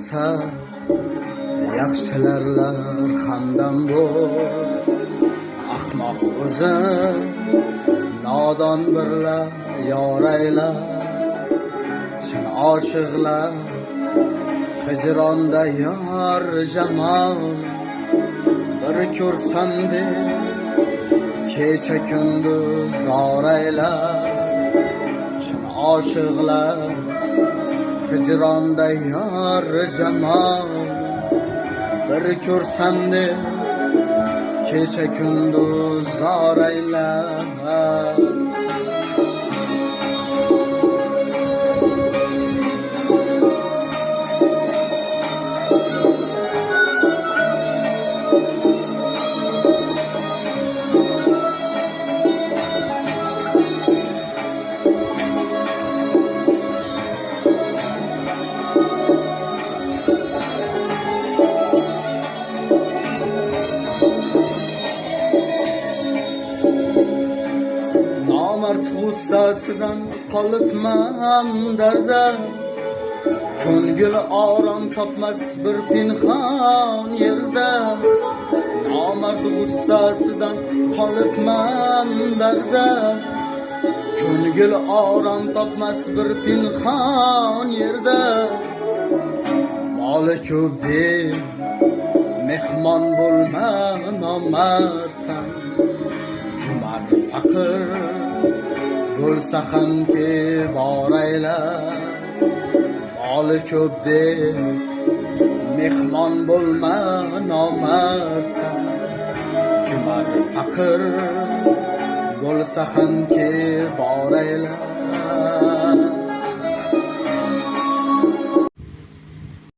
bo'lsa yaxshilarlar hamdam bo'l. Ahmoq o'zim nodon birla yoraylar, chin oshiqlar hijronda yor jamol. Bir ko'rsam de kecha kunduz zoraylar, chin oshiqlar hijronda yor jamol. Bir ko'rsam de kecha kunduz zoraylar. Nomard g'ussasidan qolibman darda, ko'ngil orom topmas bir pinhon yerda. Nomard g'ussasidan qolibman darda, ko'ngil orom topmas bir pinhon yerda. Moli ko'p deb mehmon bo'lma nomardsan, jumal faqir bo'lsa ham ki boraylar. Moli ko'p deb mehmon bo'lma nomardsan, jumal faqir bo'lsa ham ki boraylar.